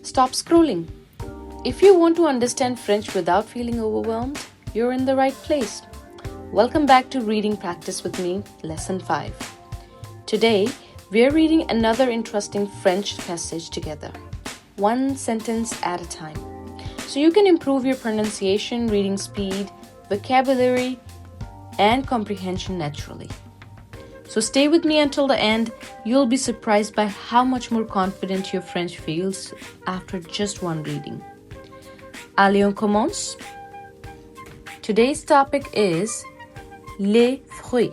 stop scrolling. If you want to understand French without feeling overwhelmed, you're in the right place. Welcome back to Reading Practice with me, Lesson 5. Today, we're reading another interesting French passage together, one sentence at a time, so you can improve your pronunciation, reading speed, vocabulary, and comprehension naturally. So stay with me until the end. You'll be surprised by how much more confident your French feels after just one reading. Allez, on commence. Today's topic is les fruits.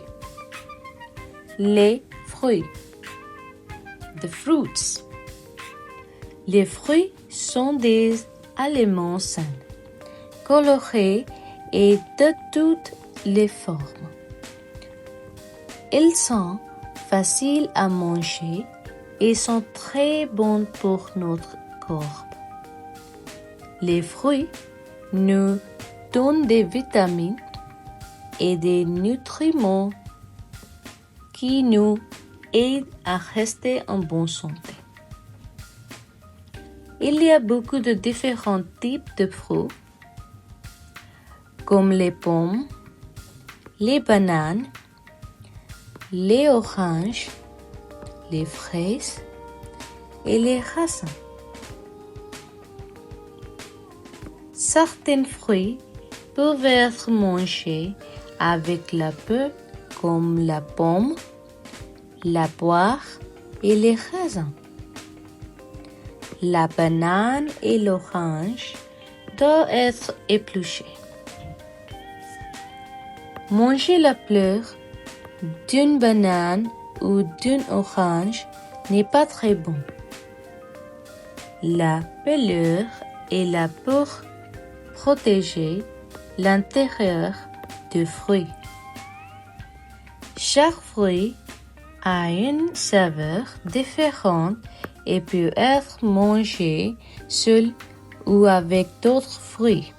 Les fruits. The fruits. Les fruits sont des aliments sains, colorés et de toutes les formes. Ils sont faciles à manger et sont très bons pour notre corps. Les fruits nous donnent des vitamines et des nutriments qui nous aident à rester en bonne santé. Il y a beaucoup de différents types de fruits, comme les pommes, les bananes, les oranges, les fraises et les raisins. Certains fruits peuvent être mangés avec la peau, comme la pomme, la poire et les raisins. La banane et l'orange doivent être épluchés. Manger la fleur d'une banane ou d'une orange n'est pas très bon. La pelure est là pour protéger l'intérieur du fruit. Chaque fruit a une saveur différente et peut être mangé seul ou avec d'autres fruits.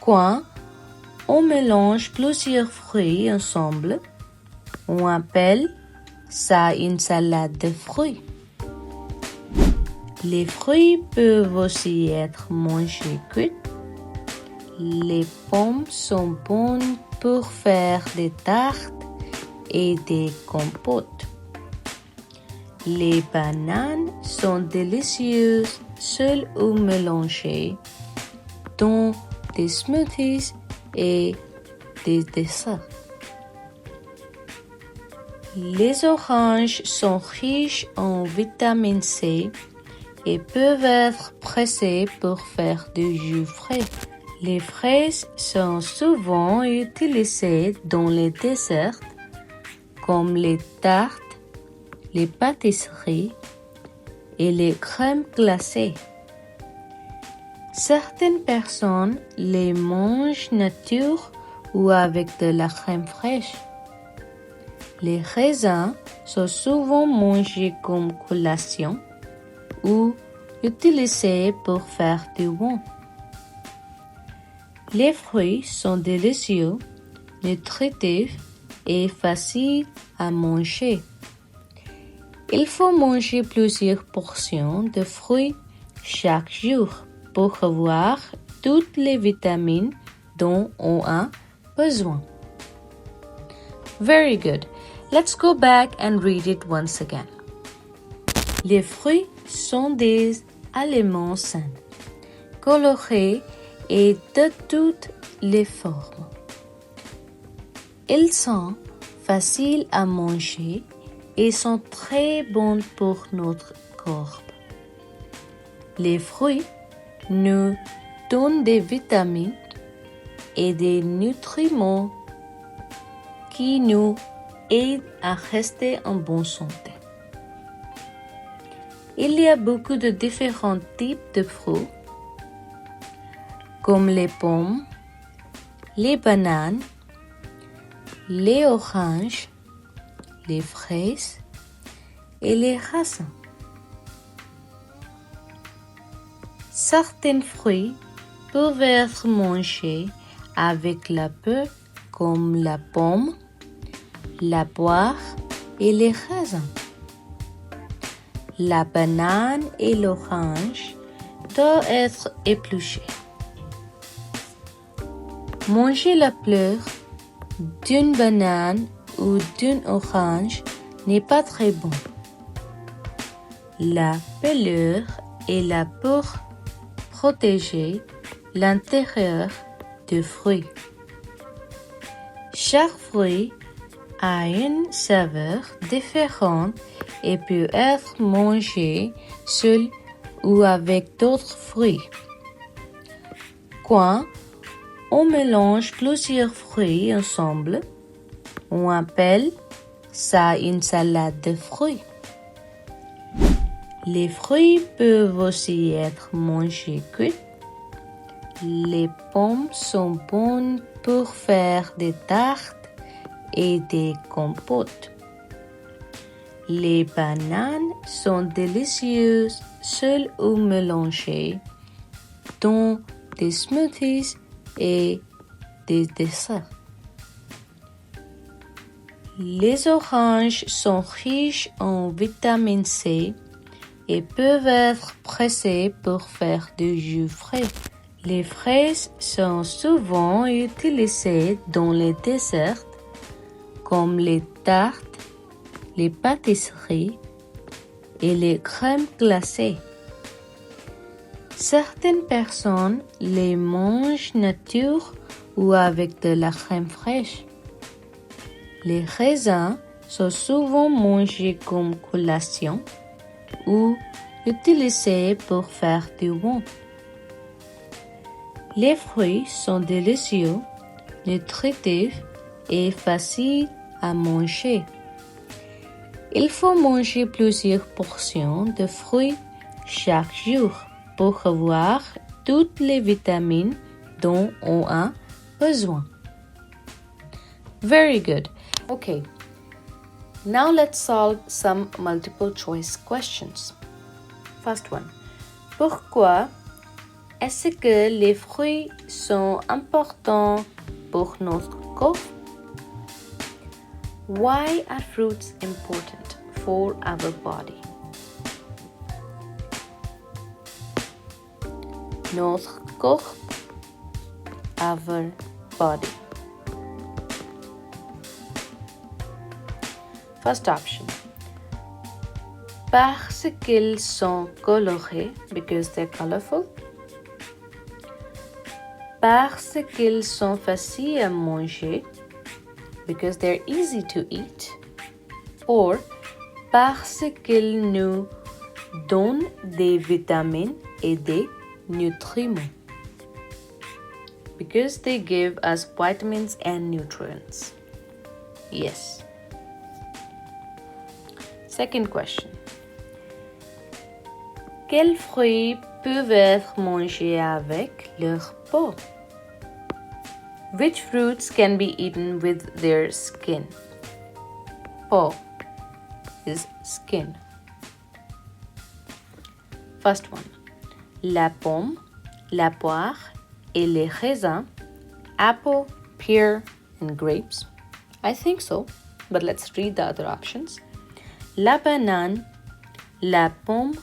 Quand on mélange plusieurs fruits ensemble, on appelle ça une salade de fruits. Les fruits peuvent aussi être mangés crus. Les pommes sont bonnes pour faire des tartes et des compotes. Les bananes sont délicieuses seules ou mélangées dans des smoothies et des desserts. Les oranges sont riches en vitamine C et peuvent être pressées pour faire du jus frais. Les fraises sont souvent utilisées dans les desserts comme les tartes, les pâtisseries et les crèmes glacées. Certaines personnes les mangent nature ou avec de la crème fraîche. Les raisins sont souvent mangés comme collation ou utilisés pour faire du vin. Les fruits sont délicieux, nutritifs et faciles à manger. Il faut manger plusieurs portions de fruits chaque jour pour avoir toutes les vitamines dont on a besoin. Very good. Let's go back and read it once again. Les fruits sont des aliments sains, colorés et de toutes les formes. Ils sont faciles à manger et sont très bons pour notre corps. Les fruits nous donnent des vitamines et des nutriments qui nous aident à rester en bonne santé. Il y a beaucoup de différents types de fruits, comme les pommes, les bananes, les oranges, les fraises et les raisins. Certains fruits peuvent être mangés avec la peau, comme la pomme, la poire et les raisins. La banane et l'orange doivent être épluchés. Manger la pleure d'une banane ou d'une orange n'est pas très bon. La pelure est là pour protéger l'intérieur du fruit. Chaque fruit a une saveur différente et peut être mangé seul ou avec d'autres fruits. Quand on mélange plusieurs fruits ensemble, on appelle ça une salade de fruits. Les fruits peuvent aussi être mangés crus. Les pommes sont bonnes pour faire des tartes et des compotes. Les bananes sont délicieuses seules ou mélangées dans des smoothies et des desserts. Les oranges sont riches en vitamine C et peuvent être pressées pour faire du jus frais. Les fraises sont souvent utilisées dans les desserts comme les tartes, les pâtisseries et les crèmes glacées. Certaines personnes les mangent nature ou avec de la crème fraîche. Les raisins sont souvent mangés comme collation ou utilisés pour faire du vin. Les fruits sont délicieux, nutritifs et faciles à manger. Il faut manger plusieurs portions de fruits chaque jour pour avoir toutes les vitamines dont on a besoin. Very good. Okay. Now let's solve some multiple choice questions. First one. Pourquoi est-ce que les fruits sont importants pour notre corps? Why are fruits important for our body? Notre corps, our body. First option. Parce qu'ils sont colorés, because they're colorful. Parce qu'ils sont faciles à manger, because they're easy to eat. Or parce qu'ils nous donnent des vitamines et des nutriments, because they give us vitamins and nutrients. Yes. Second question. Quels fruits peuvent être mangés avec leur peau? Which fruits can be eaten with their skin? Peau is skin. First one. La pomme, la poire et les raisins, apple, pear, and grapes. I think so, but let's read the other options. La banane, la pomme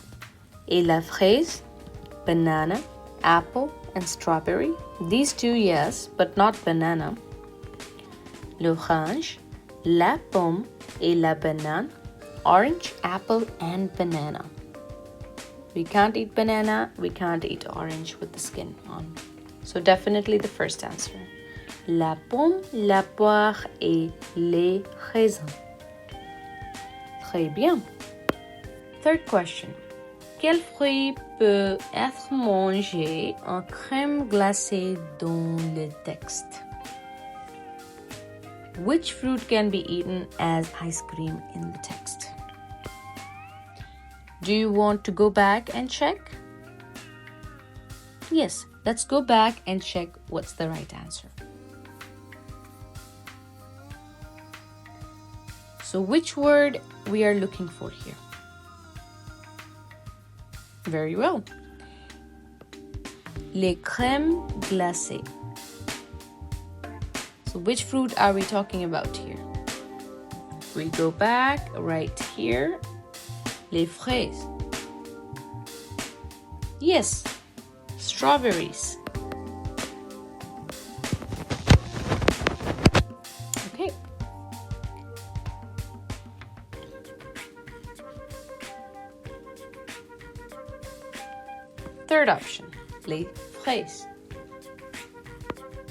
et la fraise, banana, apple, and strawberry. These two, yes, but not banana. L'orange, la pomme et la banane, orange, apple, and banana. We can't eat banana, we can't eat orange with the skin on. So definitely the first answer. La pomme, la poire et les raisins. Très bien. Third question. Quel fruit peut être mangé en crème glacée dans le texte? Which fruit can be eaten as ice cream in the text? Do you want to go back and check? Yes, let's go back and check what's the right answer. So which word we are looking for here? Very well. Les crèmes glacées. So which fruit are we talking about here? We go back right here Les fraises. Yes, strawberries. Okay. Third option, les fraises.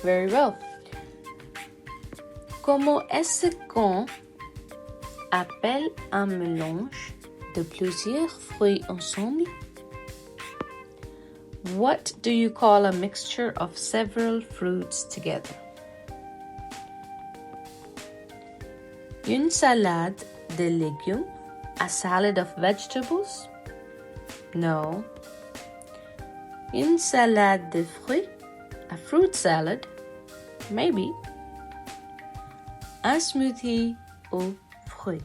Very well. Comment est-ce qu'on appelle un mélange de plusieurs fruits ensemble? What do you call a mixture of several fruits together? Une salade de légumes, a salad of vegetables? No. Une salade de fruits, a fruit salad? Maybe. Un smoothie aux fruits,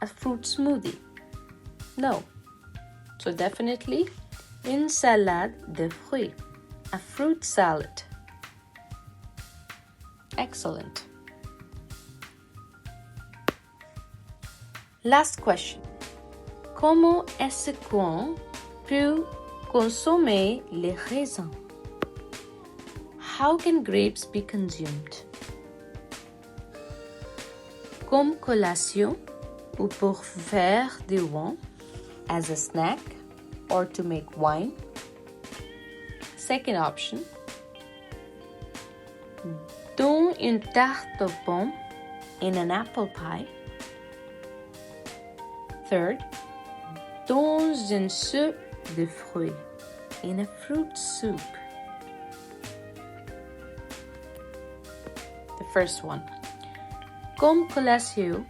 a fruit smoothie? No. So definitely, une salade de fruits, a fruit salad. Excellent. Last question. Comment est-ce qu'on peut consommer les raisins? How can grapes be consumed? Comme collation ou pour faire du vin, as a snack or to make wine. Second option, dans une tarte aux pommes, in an apple pie. Third, dans une soupe de fruits, in a fruit soup. The first one, comme collation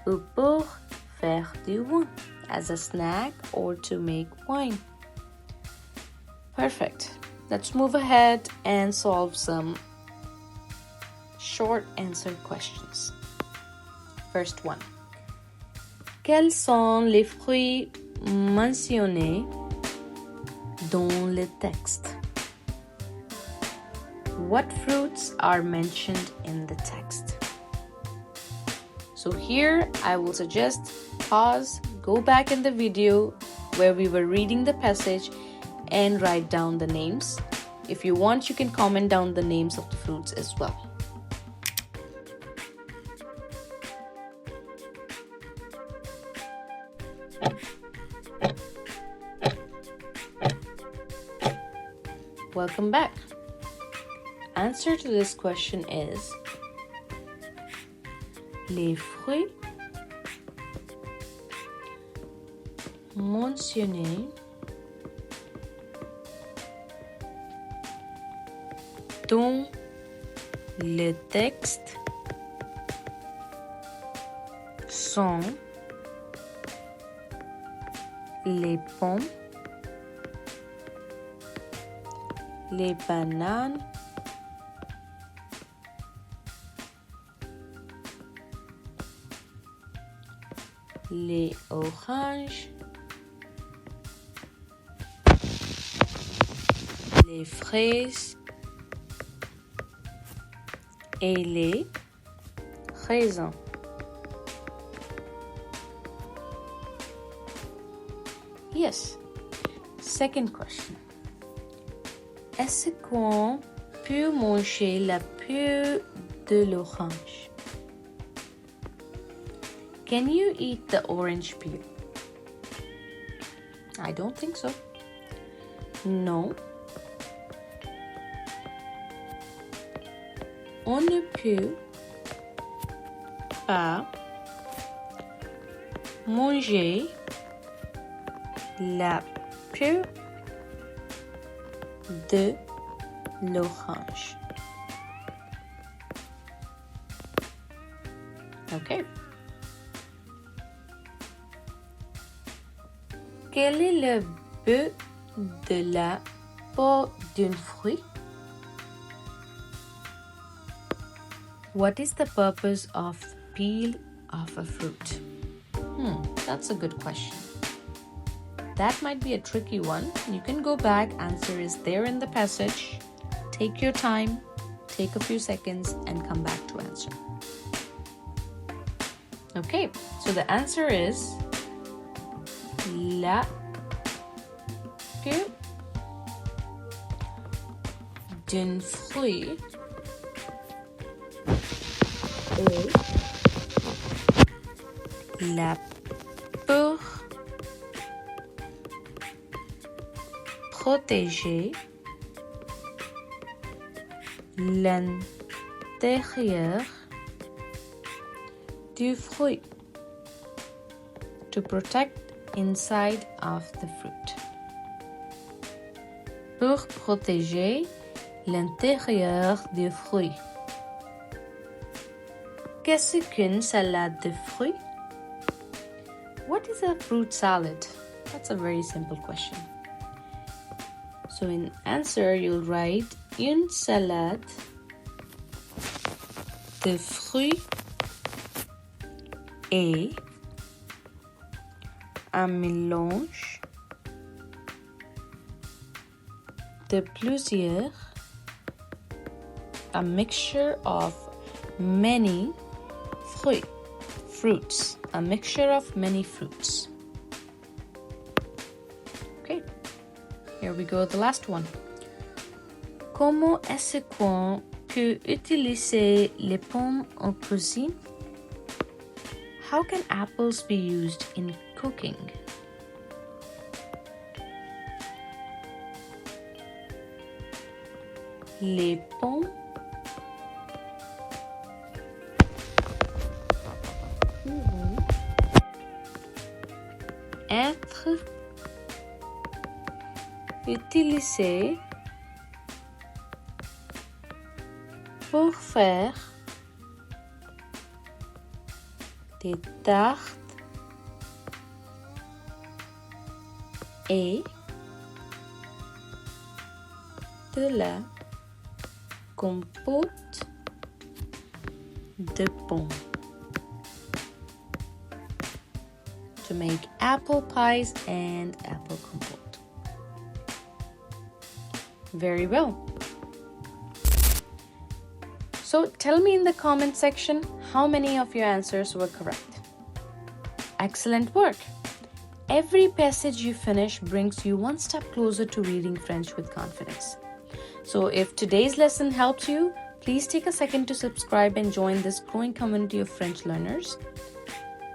ou pour faire du vin, as a snack or to make wine. Perfect. Let's move ahead and solve some short answer questions. First one. Quels sont les fruits mentionnés dans le texte? What fruits are mentioned in the text? So here I will suggest pause, go back in the video where we were reading the passage and write down the names. If you want, you can comment down the names of the fruits as well. Welcome back. Answer to this question is les fruits mentionnés dans le texte sont les pommes, les bananes, les oranges, les fraises et les raisins. Yes. Second question. Est-ce qu'on peut manger la peau de l'orange? Can you eat the orange peel? I don't think so. No. On ne peut pas manger la peau de l'orange. Okay. Quel est le but de la peau d'un fruit? What is the purpose of the peel of a fruit? That's a good question. That might be a tricky one. You can go back, answer is there in the passage. Take your time, take a few seconds and come back to answer. Okay, so the answer is la queue d'un fruit est là pour protéger l'intérieur du fruit. To protect inside of the fruit. Pour protéger l'intérieur du fruit. Qu'est-ce qu'une salade de fruits? What is a fruit salad? That's a very simple question. So in answer, you'll write une salade de fruits est un mélange de plusieurs, a mixture of many fruits, a mixture of many fruits. Okay, here we go, the last one. Comment est-ce qu'on peut utiliser les pommes en cuisine? How can apples be used in cooking? Les pommes pourront être utilisées pour faire des tartes et de la compote de pommes. To make apple pies and apple compote. Very well. So tell me in the comment section how many of your answers were correct. Excellent work! Every passage you finish brings you one step closer to reading French with confidence. So if today's lesson helped you, please take a second to subscribe and join this growing community of French learners.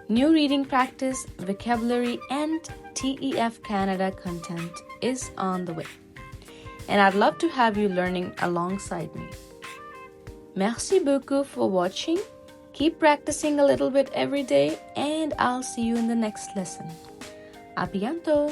New reading practice, vocabulary, and DELF Canada content is on the way. And I'd love to have you learning alongside me. Merci beaucoup for watching. Keep practicing a little bit every day, and I'll see you in the next lesson. À bientôt!